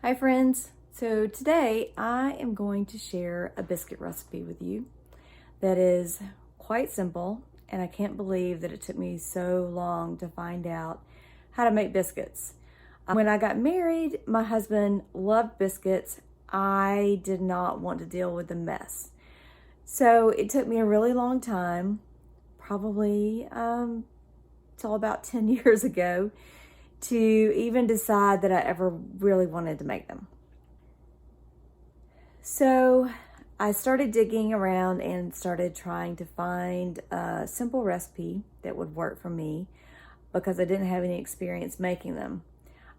Hi friends, so today I am going to share a biscuit recipe with you that is quite simple, and I can't believe that it took me so long to find out how to make biscuits. When I got married, my husband loved biscuits. I did not want to deal with the mess. So it took me a really long time, probably till about 10 years ago, to even decide that I ever really wanted to make them. So I started digging around and started trying to find a simple recipe that would work for me because I didn't have any experience making them.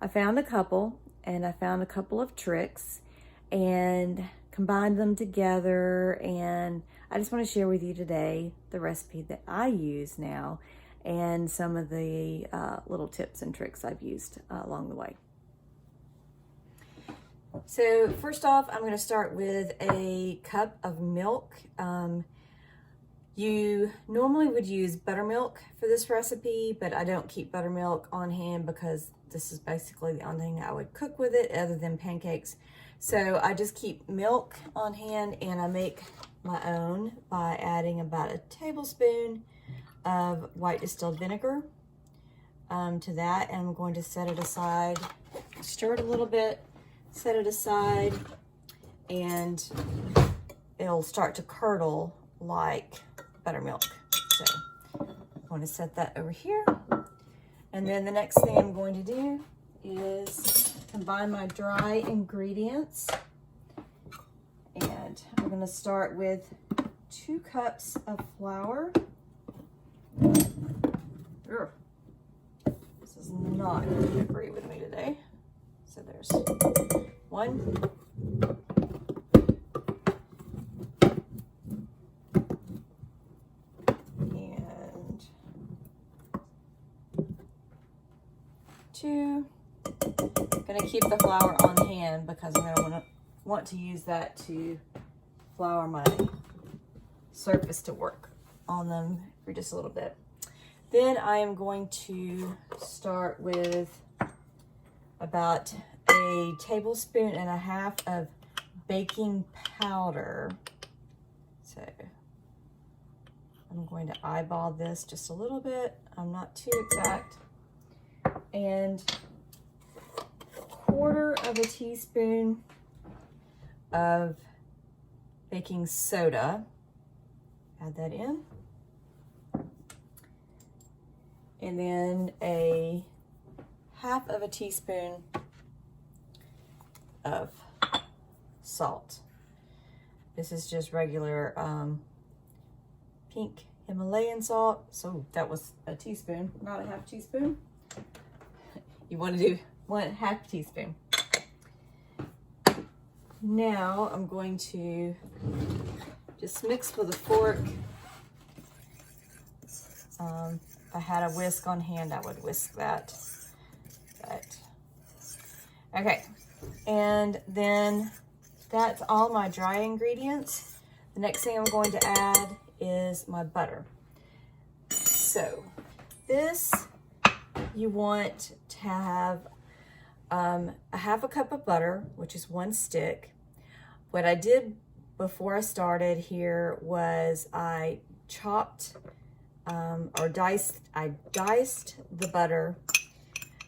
I found a couple, and I found a couple of tricks and combined them together, and I just want to share with you today the recipe that I use now and some of the little tips and tricks I've used along the way. So first off, I'm going to start with a cup of milk. You normally would use buttermilk for this recipe, but I don't keep buttermilk on hand because this is basically the only thing I would cook with it other than pancakes. So I just keep milk on hand, and I make my own by adding about a tablespoon of white distilled vinegar to that, and I'm going to set it aside, stir it a little bit, set it aside, and it'll start to curdle like buttermilk. So I'm going to set that over here, and then the next thing I'm going to do is combine my dry ingredients, and I'm going to start with 2 cups of flour. This is not going to agree with me today. So there's 1. And 2. I'm going to keep the flour on hand because I'm going to want to use that to flour my surface to work on them for just a little bit. Then I am going to start with about a tablespoon and a half of baking powder. So I'm going to eyeball this just a little bit. I'm not too exact. And 1/4 of a teaspoon of baking soda. Add that in. And then a 1/2 of a teaspoon of salt. This is just regular pink Himalayan salt. So that was a teaspoon, not a 1/2 teaspoon. You want to do 1/2 teaspoon. Now I'm going to just mix with a fork. If I had a whisk on hand, I would whisk that. But okay, and then that's all my dry ingredients. The next thing I'm going to add is my butter. So this, you want to have a 1/2 cup of butter, which is 1 stick. What I did before I started here was I chopped I diced the butter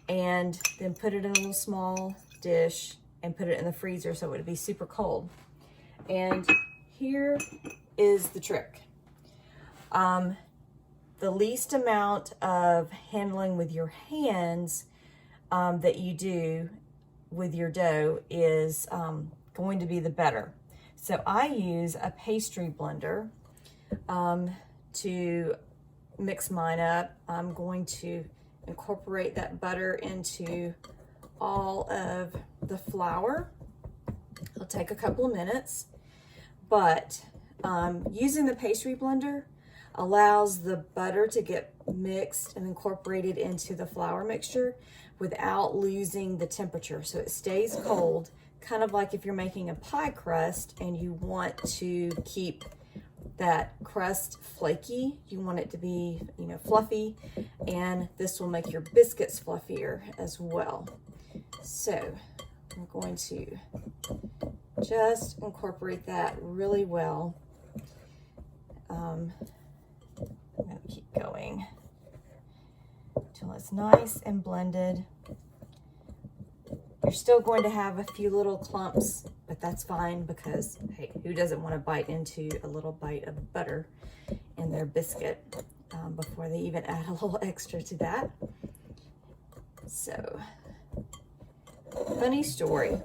and then put it in a little small dish and put it in the freezer so it would be super cold. And here is the trick. The least amount of handling with your hands that you do with your dough is going to be the better. So I use a pastry blender to mix mine up. I'm going to incorporate that butter into all of the flour. It'll take a couple of minutes, but using the pastry blender allows the butter to get mixed and incorporated into the flour mixture without losing the temperature. So it stays cold, kind of like if you're making a pie crust and you want to keep that crust flaky, you want it to be, fluffy, and this will make your biscuits fluffier as well. So I'm going to just incorporate that really well. I'm going to keep going until it's nice and blended. You're still going to have a few little clumps, but that's fine because, hey, who doesn't want to bite into a little bite of butter in their biscuit before they even add a little extra to that? So, funny story.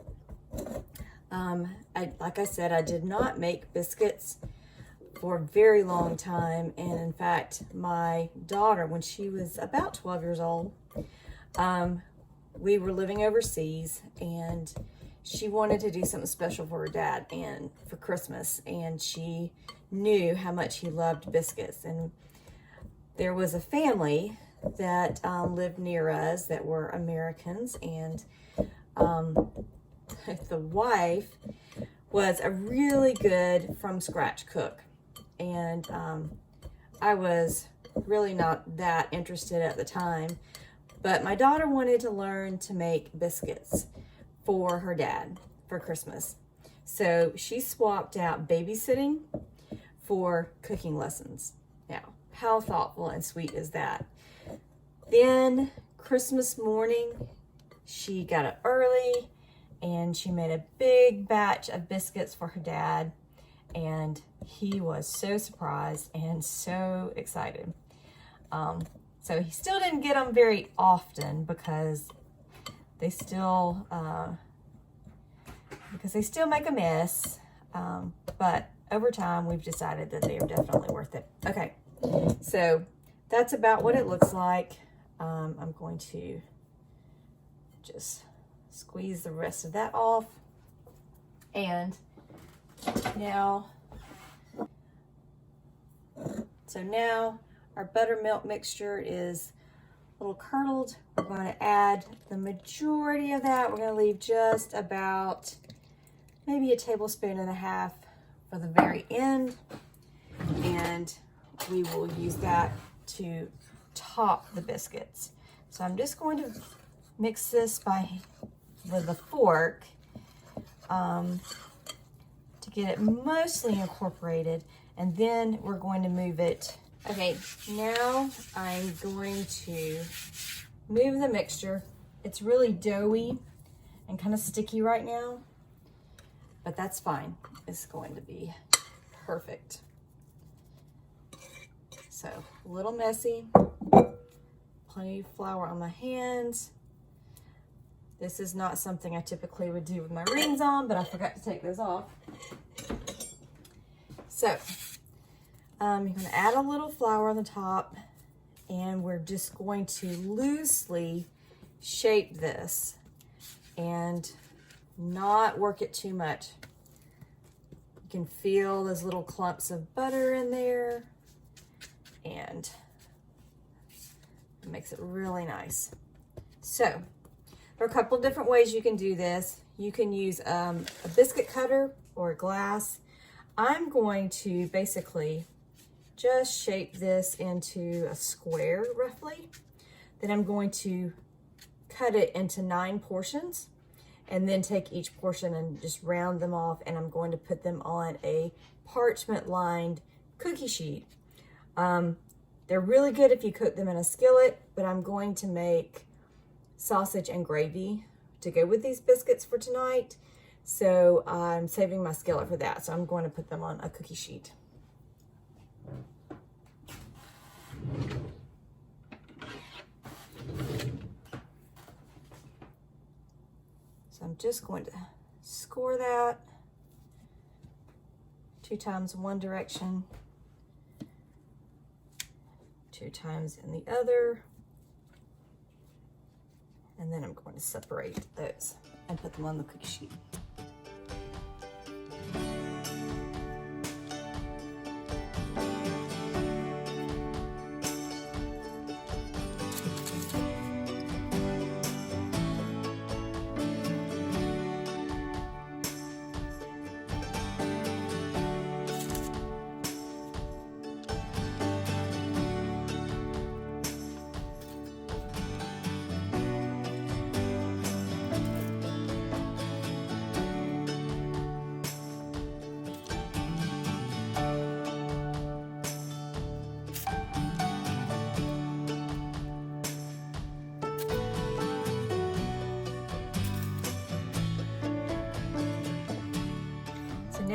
Like I said, I did not make biscuits for a very long time, and in fact, my daughter, when she was about 12 years old, we were living overseas, and she wanted to do something special for her dad and for Christmas, and she knew how much he loved biscuits. And there was a family that lived near us that were Americans, and the wife was a really good from scratch cook, and I was really not that interested at the time. But my daughter wanted to learn to make biscuits for her dad for Christmas. So she swapped out babysitting for cooking lessons. Now, how thoughtful and sweet is that? Then Christmas morning, she got up early and she made a big batch of biscuits for her dad. And he was so surprised and so excited. So he still didn't get them very often because they still make a mess. But over time, we've decided that they are definitely worth it. Okay, so that's about what it looks like. I'm going to just squeeze the rest of that off. And now, our buttermilk mixture is a little curdled. We're going to add the majority of that. We're going to leave just about maybe 1.5 tablespoons for the very end. And we will use that to top the biscuits. So I'm just going to mix this with a fork to get it mostly incorporated. And then we're going to move it. Okay, now I'm going to move the mixture. It's really doughy and kind of sticky right now, but that's fine. It's going to be perfect. So, a little messy, plenty of flour on my hands. This is not something I typically would do with my rings on, but I forgot to take those off. So, you're going to add a little flour on the top, and we're just going to loosely shape this and not work it too much. You can feel those little clumps of butter in there, and it makes it really nice. So, there are a couple different ways you can do this. You can use a biscuit cutter or a glass. I'm going to basically just shape this into a square roughly. Then I'm going to cut it into 9 portions and then take each portion and just round them off, and I'm going to put them on a parchment lined cookie sheet. They're really good if you cook them in a skillet, but I'm going to make sausage and gravy to go with these biscuits for tonight. So I'm saving my skillet for that. So I'm going to put them on a cookie sheet. So I'm just going to score that 2 times in one direction, 2 times in the other, and then I'm going to separate those and put them on the cookie sheet.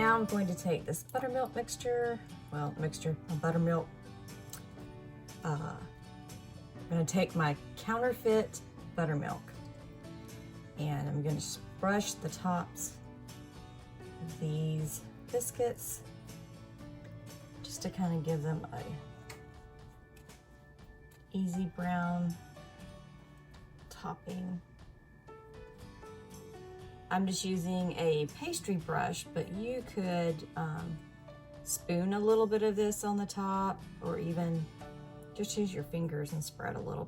now I'm going to take this buttermilk mixture, buttermilk. I'm going to take my counterfeit buttermilk and I'm going to brush the tops of these biscuits just to kind of give them a easy brown topping. I'm just using a pastry brush, but you could spoon a little bit of this on the top, or even just use your fingers and spread a little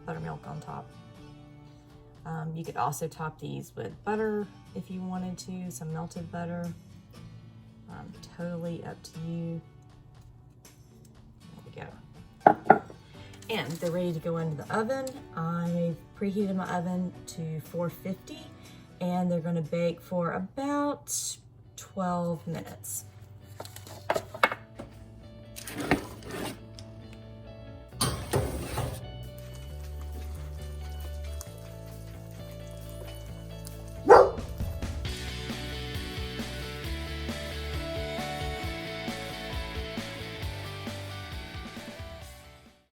buttermilk on top. You could also top these with butter if you wanted to, some melted butter. Totally up to you. There we go. And they're ready to go into the oven. I preheated my oven to 450 and they're going to bake for about 12 minutes.